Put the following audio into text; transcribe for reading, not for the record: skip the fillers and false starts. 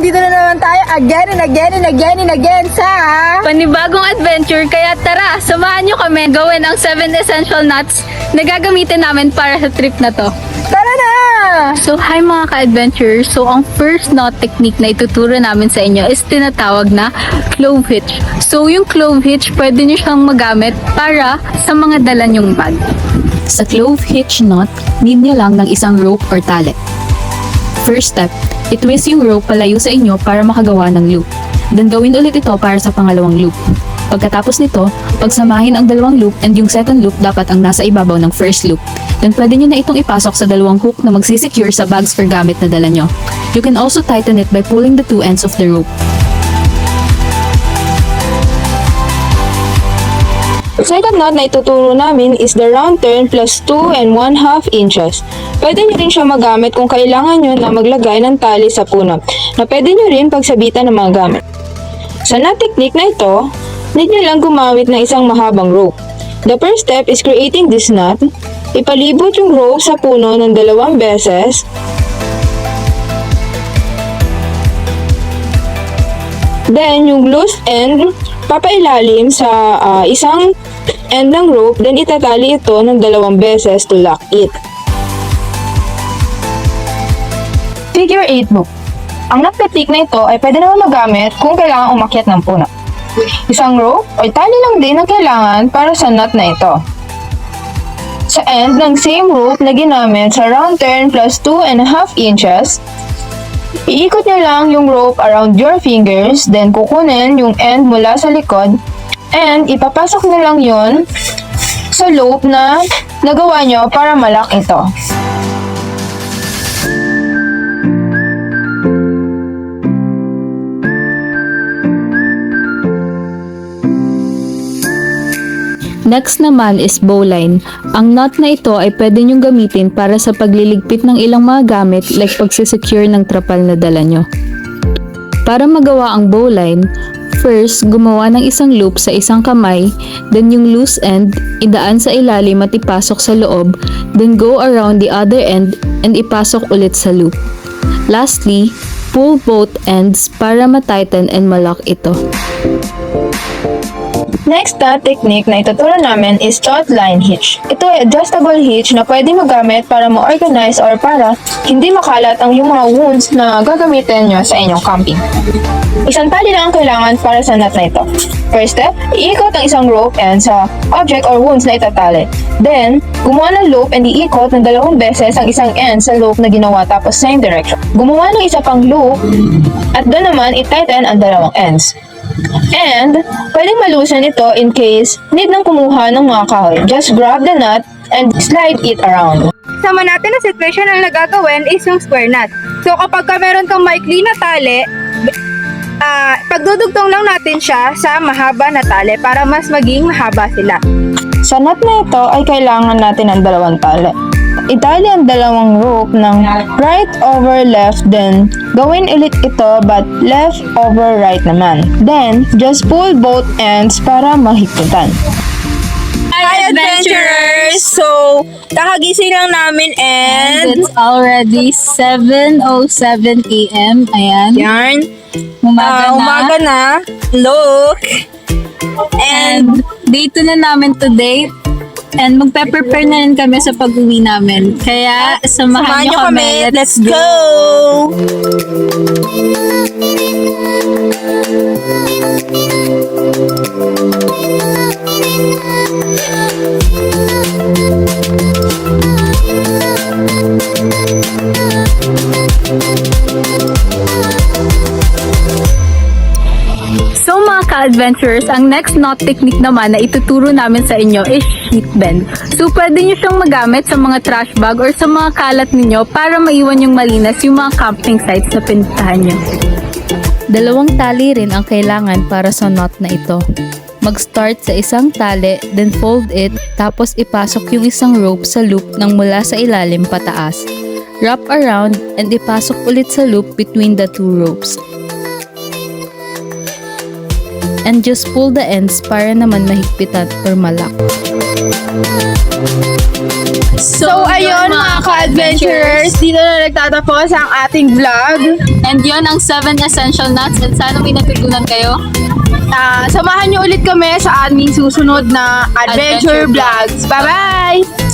nandito na naman tayo again and again and again and again sa panibagong adventure. Kaya tara, samahan nyo kami gawin ang 7 essential nuts na gagamitin namin para sa trip na to. Tara na! So, hi mga ka-adventurers. So, ang first knot technique na ituturo namin sa inyo is tinatawag na clove hitch. So, yung clove hitch, pwede nyo siyang magamit para sa mga dala nyong bag. Sa clove hitch knot, need nyo lang ng isang rope or tali. First step, itwist yung rope palayo sa inyo para makagawa ng loop. Then gawin ulit ito para sa pangalawang loop. Pagkatapos nito, pagsamahin ang dalawang loop and yung second loop dapat ang nasa ibabaw ng first loop. Then pwede nyo na itong ipasok sa dalawang hook na magsisecure sa bags or gamit na dala nyo. You can also tighten it by pulling the two ends of the rope. Second knot na ituturo namin is the round turn plus 2 and 1/2 inches. Pwede nyo rin siya magamit kung kailangan nyo na maglagay ng tali sa puno, na pwede nyo rin pagsabitan ng mga gamit. Sa knot technique na ito, need nyo lang gumamit ng isang mahabang rope. The first step is creating this knot. Ipalibot yung rope sa puno ng 2 beses. Then, yung loose end, papailalim sa isang end ng rope, then itatali ito ng 2 beses to lock it. Figure 8 loop. Ang knot technique na ito ay pwede naman magamit kung kailangan umakyat ng puno. Isang rope o tali lang din ang kailangan para sa knot na ito. Sa end ng same rope na ginamit sa round turn plus 2.5 inches, iikot nyo lang yung rope around your fingers, then kukunin yung end mula sa likod, and ipapasok nyo lang yon sa loop na nagawa nyo para malak ito. Next naman is bowline. Ang knot na ito ay pwede nyong gamitin para sa pagliligpit ng ilang mga gamit like pagsisecure ng trapal na dala nyo. Para magawa ang bowline, first, gumawa ng isang loop sa isang kamay, then yung loose end, idaan sa ilalim at ipasok sa loob, then go around the other end and ipasok ulit sa loop. Lastly, pull both ends para ma-tighten and ma-lock ito. Next knot technique na ituturo namin is taut line hitch. Ito ay adjustable hitch na pwede magamit para ma-organize or para hindi makalat ang yung mga wounds na gagamitin nyo sa inyong camping. Isang tali lang ang kailangan para sa knot na ito. First step, iikot ang isang rope end sa object or wounds na itatali. Then, gumawa ng loop and iikot ng 2 beses ang isang end sa loop na ginawa tapos same direction. Gumawa ng isa pang loop at doon naman i-tighten ang 2 ends. And, pwedeng malusan ito in case need nang kumuha ng mga kahoy. Just grab the nut and slide it around. Sama natin na situation ang nagagawin is yung square knot. So kapag meron kang maikli na tali, pagdudugtong lang natin siya sa mahaba na tali para mas maging mahaba sila. Sa knot na ito ay kailangan natin ng 2 tali. Itali ang 2 rope ng right over left, then gawin ulit ito but left over right naman. Then, just pull both ends para mahigpitan. Hi adventurers! So, kakagising lang namin and It's already 7:07 a.m. Ayan. yarn. Umaga na. Na. Look! And day 2 na namin today. And magpe-prepare na rin kami sa pag-uwi namin. Kaya samahan nyo kami. Let's go! So mga ka-adventurers, ang next knot technique naman na ituturo namin sa inyo is sheet bend. So pwede nyo siyang magamit sa mga trash bag or sa mga kalat ninyo para maiwan yung malinas yung mga camping sites na pinuntahan nyo. 2 tali rin ang kailangan para sa knot na ito. Mag-start sa isang tali, then fold it, tapos ipasok yung isang rope sa loop ng mula sa ilalim pataas. Wrap around and ipasok ulit sa loop between the 2 ropes. and just pull the ends para naman mahigpitan or malak. So, ayun mga ka-adventurers, dito na nagtatapos ang ating vlog. And yon ang 7 essential nuts and sana may natutunan kayo. Samahan nyo ulit kami sa aming susunod na adventure Adventure vlogs. Bye-bye!